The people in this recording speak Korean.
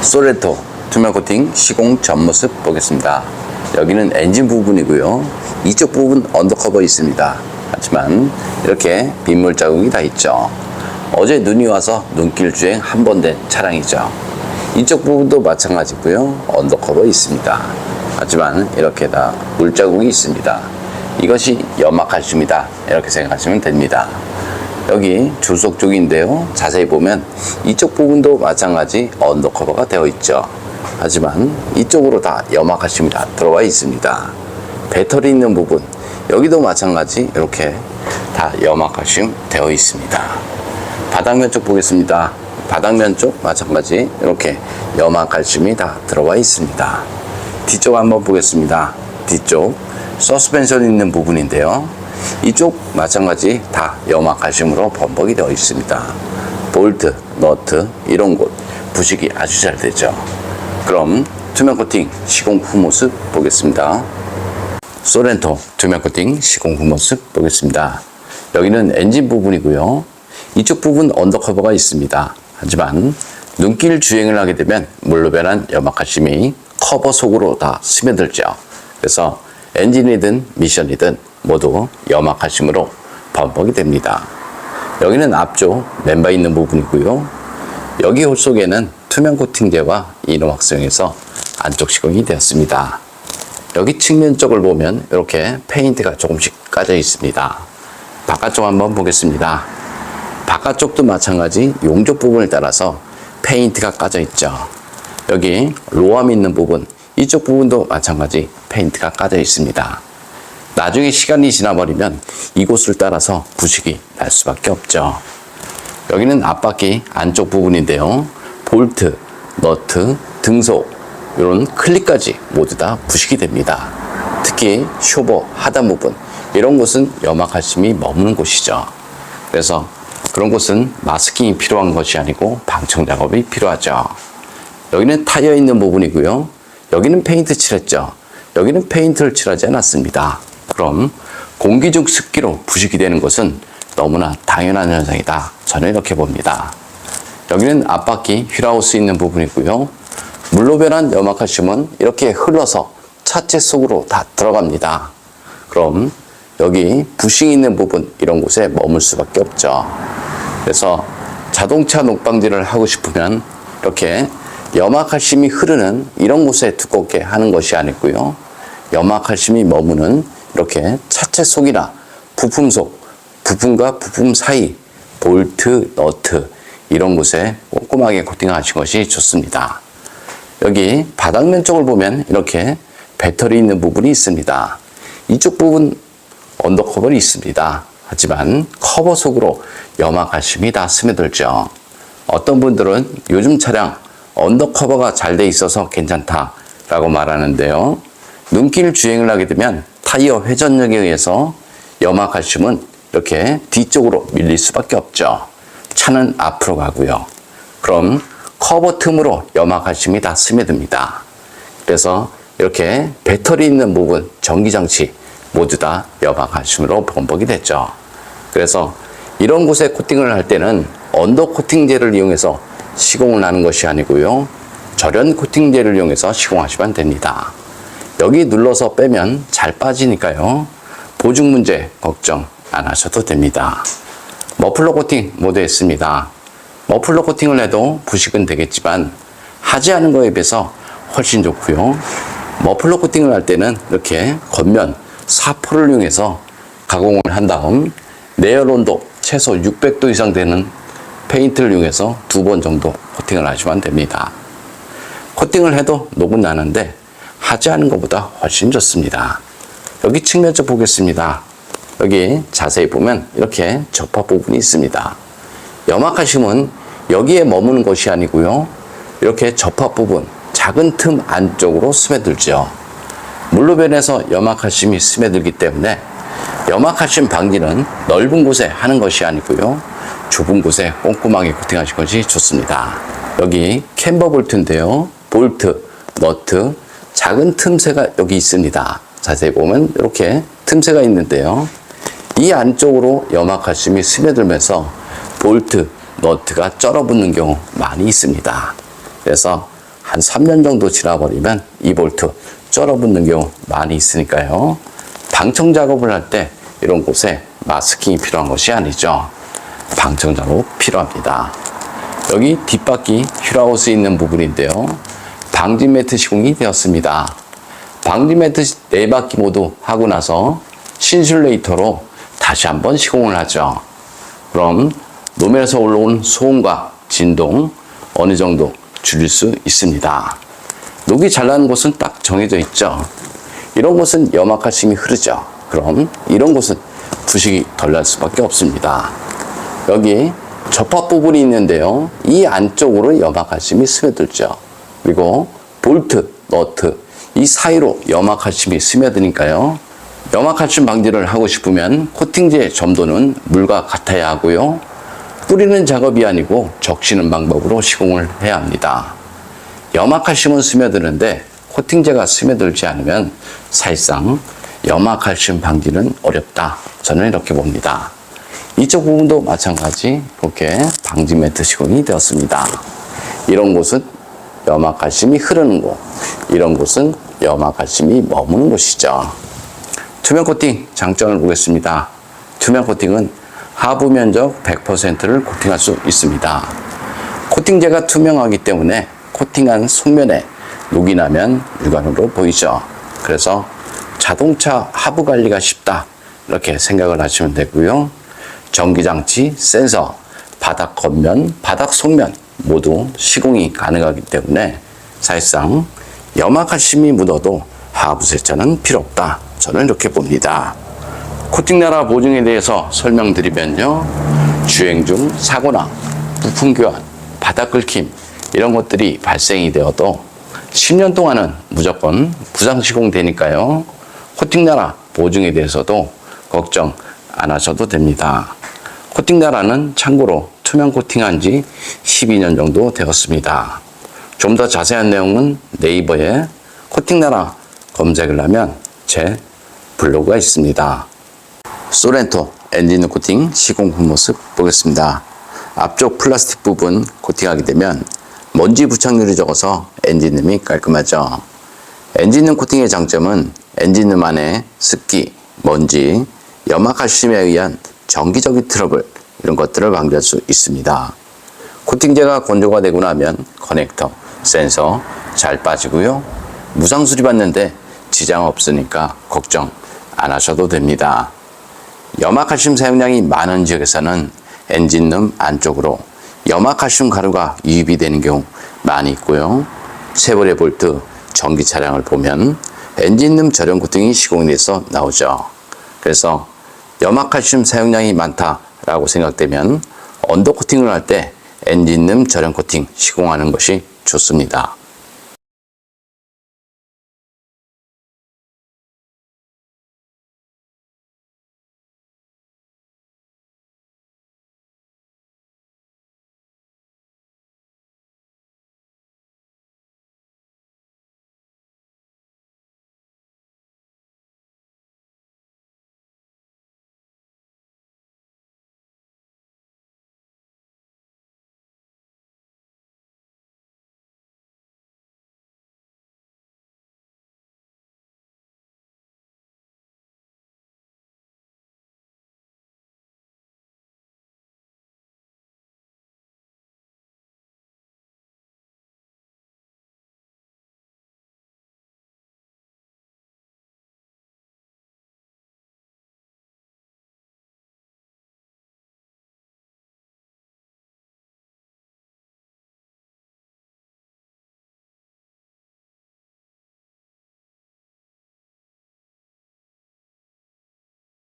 소렌토 투명 코팅 시공 전 모습 보겠습니다. 여기는 엔진 부분이고요. 이쪽 부분 언더커버 있습니다. 하지만 이렇게 빗물 자국이 다 있죠. 어제 눈이 와서 눈길 주행 한 번 된 차량이죠. 이쪽 부분도 마찬가지고요. 언더커버 있습니다. 하지만 이렇게 다 물자국이 있습니다. 이것이 염화칼슘이다, 이렇게 생각하시면 됩니다. 여기 주석 쪽인데요. 자세히 보면 이쪽 부분도 마찬가지 언더커버가 되어 있죠. 하지만 이쪽으로 다 염화칼슘이 다 들어와 있습니다. 배터리 있는 부분, 여기도 마찬가지 이렇게 다 염화칼슘 되어 있습니다. 바닥면 쪽 보겠습니다. 바닥면 쪽 마찬가지 이렇게 염화칼슘이 다 들어와 있습니다. 뒤쪽 한번 보겠습니다. 뒤쪽 서스펜션 있는 부분인데요. 이쪽 마찬가지 다 염화칼슘으로 범벅이 되어 있습니다. 볼트, 너트 이런 곳 부식이 아주 잘 되죠. 그럼 투명 코팅 시공 후 모습 보겠습니다. 소렌토 투명 코팅 시공 후 모습 보겠습니다. 여기는 엔진 부분이고요. 이쪽 부분 언더커버가 있습니다. 하지만 눈길 주행을 하게 되면 물로 변한 염화칼슘이 커버 속으로 다 스며들죠. 그래서 엔진이든 미션이든 모두 염화칼슘으로 범벅이 됩니다. 여기는 앞쪽 멤버 있는 부분이고요. 여기 홀 속에는 투명 코팅제와 이노 확성해서 안쪽 시공이 되었습니다. 여기 측면 쪽을 보면 이렇게 페인트가 조금씩 까져 있습니다. 바깥쪽 한번 보겠습니다. 바깥쪽도 마찬가지 용접 부분을 따라서 페인트가 까져 있죠. 여기 로암 있는 부분, 이쪽 부분도 마찬가지 페인트가 까져 있습니다. 나중에 시간이 지나버리면 이곳을 따라서 부식이 날 수밖에 없죠. 여기는 앞바퀴 안쪽 부분인데요. 볼트, 너트, 등속 이런 클립까지 모두 다 부식이 됩니다. 특히 쇼버 하단 부분 이런 곳은 염화칼슘이 머무는 곳이죠. 그래서 그런 곳은 마스킹이 필요한 것이 아니고 방청 작업이 필요하죠. 여기는 타이어 있는 부분이고요. 여기는 페인트 칠했죠. 여기는 페인트를 칠하지 않았습니다. 그럼 공기 중 습기로 부식이 되는 것은 너무나 당연한 현상이다. 저는 이렇게 봅니다. 여기는 앞바퀴 휠하우스 있는 부분이고요. 물로 변한 염화칼슘은 이렇게 흘러서 차체 속으로 다 들어갑니다. 그럼 여기 부싱 있는 부분 이런 곳에 머물 수밖에 없죠. 그래서 자동차 녹방지를 하고 싶으면 이렇게 염화칼슘이 흐르는 이런 곳에 두껍게 하는 것이 아니고요. 염화칼슘이 머무는 이렇게 차체 속이나 부품 속, 부품과 부품 사이, 볼트, 너트 이런 곳에 꼼꼼하게 코팅하신 것이 좋습니다. 여기 바닥면 쪽을 보면 이렇게 배터리 있는 부분이 있습니다. 이쪽 부분 언더커버는 있습니다. 하지만 커버 속으로 염화칼슘이 다 스며들죠. 어떤 분들은 요즘 차량 언더커버가 잘 돼 있어서 괜찮다라고 말하는데요. 눈길 주행을 하게 되면 타이어 회전력에 의해서 염화칼슘은 이렇게 뒤쪽으로 밀릴 수밖에 없죠. 차는 앞으로 가고요. 그럼 커버 틈으로 염화칼슘이 다 스며듭니다. 그래서 이렇게 배터리 있는 부분, 전기장치 모두 다 염화칼슘으로 범벅이 됐죠. 그래서 이런 곳에 코팅을 할 때는 언더 코팅제를 이용해서 시공을 하는 것이 아니고요. 절연 코팅제를 이용해서 시공하시면 됩니다. 여기 눌러서 빼면 잘 빠지니까요. 보증 문제 걱정 안 하셔도 됩니다. 머플러 코팅 모두 했습니다. 머플러 코팅을 해도 부식은 되겠지만 하지 않은 거에 비해서 훨씬 좋고요. 머플러 코팅을 할 때는 이렇게 겉면 사포를 이용해서 가공을 한 다음 내열 온도 최소 600도 이상 되는 페인트를 이용해서 2번 정도 코팅을 하시면 됩니다. 코팅을 해도 녹은 나는데 하지 않은 것보다 훨씬 좋습니다. 여기 측면 쪽 보겠습니다. 여기 자세히 보면 이렇게 접합 부분이 있습니다. 염화칼슘은 여기에 머무는 것이 아니고요. 이렇게 접합 부분, 작은 틈 안쪽으로 스며들죠. 물로 변해서 염화칼슘이 스며들기 때문에 염화칼슘 방지는 넓은 곳에 하는 것이 아니고요. 좁은 곳에 꼼꼼하게 코팅하신 것이 좋습니다. 여기 캠버 볼트인데요. 볼트, 너트, 작은 틈새가 여기 있습니다. 자세히 보면 이렇게 틈새가 있는데요. 이 안쪽으로 염화칼슘이 스며들면서 볼트, 너트가 쩔어붙는 경우 많이 있습니다. 그래서 한 3년 정도 지나버리면 이 볼트 쩔어붙는 경우 많이 있으니까요. 방청 작업을 할 때 이런 곳에 마스킹이 필요한 것이 아니죠. 방청 작업 필요합니다. 여기 뒷바퀴 휠하우스 있는 부분인데요. 방지 매트 시공이 되었습니다. 방지 매트 4바퀴 모두 하고 나서 신슐레이터로 다시 한번 시공을 하죠. 그럼 노면에서 올라온 소음과 진동 어느 정도 줄일 수 있습니다. 녹이 잘 나는 곳은 딱 정해져 있죠. 이런 곳은 염화칼슘이 흐르죠. 그럼 이런 곳은 부식이 덜 날 수밖에 없습니다. 여기 접합 부분이 있는데요. 이 안쪽으로 염화칼슘이 스며들죠. 그리고 볼트, 너트 이 사이로 염화칼슘이 스며드니까요. 염화칼슘 방지를 하고 싶으면 코팅제 점도는 물과 같아야 하고요. 뿌리는 작업이 아니고 적시는 방법으로 시공을 해야 합니다. 염화칼슘은 스며드는데 코팅제가 스며들지 않으면 사실상 염화칼슘 방지는 어렵다. 저는 이렇게 봅니다. 이쪽 부분도 마찬가지 이렇게 방지 매트 시공이 되었습니다. 이런 곳은 염화칼슘이 흐르는 곳, 이런 곳은 염화칼슘이 머무는 곳이죠. 투명 코팅 장점을 보겠습니다. 투명 코팅은 하부 면적 100%를 코팅할 수 있습니다. 코팅제가 투명하기 때문에 코팅한 속면에 녹이 나면 육안으로 보이죠. 그래서 자동차 하부 관리가 쉽다 이렇게 생각을 하시면 되고요. 전기장치, 센서, 바닥 겉면, 바닥 속면 모두 시공이 가능하기 때문에 사실상 염화칼슘이 묻어도 하부 세차는 필요 없다. 저는 이렇게 봅니다. 코팅나라 보증에 대해서 설명드리면요. 주행 중 사고나 부품 교환, 바닥 긁힘 이런 것들이 발생이 되어도 10년 동안은 무조건 부상 시공되니까요. 코팅나라 보증에 대해서도 걱정 안 하셔도 됩니다. 코팅나라는 참고로 투명 코팅한 지 12년 정도 되었습니다. 좀 더 자세한 내용은 네이버에 코팅나라 검색을 하면 제 블로그가 있습니다. 소렌토 엔진 코팅 시공 후 모습 보겠습니다. 앞쪽 플라스틱 부분 코팅하게 되면 먼지 부착률이 적어서 엔진음이 깔끔하죠. 엔진음 코팅의 장점은 엔진음 안에 습기, 먼지, 염화칼슘에 의한 정기적인 트러블 이런 것들을 방지할 수 있습니다. 코팅제가 건조가 되고 나면 커넥터, 센서 잘 빠지고요. 무상 수리받는데 지장 없으니까 걱정 안 하셔도 됩니다. 염화칼슘 사용량이 많은 지역에서는 엔진룸 안쪽으로 염화칼슘 가루가 유입이 되는 경우 많이 있고요. 쉐보레 볼트 전기 차량을 보면 엔진룸 저렴 코팅이 시공이 돼서 나오죠. 그래서 염화칼슘 사용량이 많다라고 생각되면 언더 코팅을 할 때 엔진룸 저렴 코팅 시공하는 것이 좋습니다.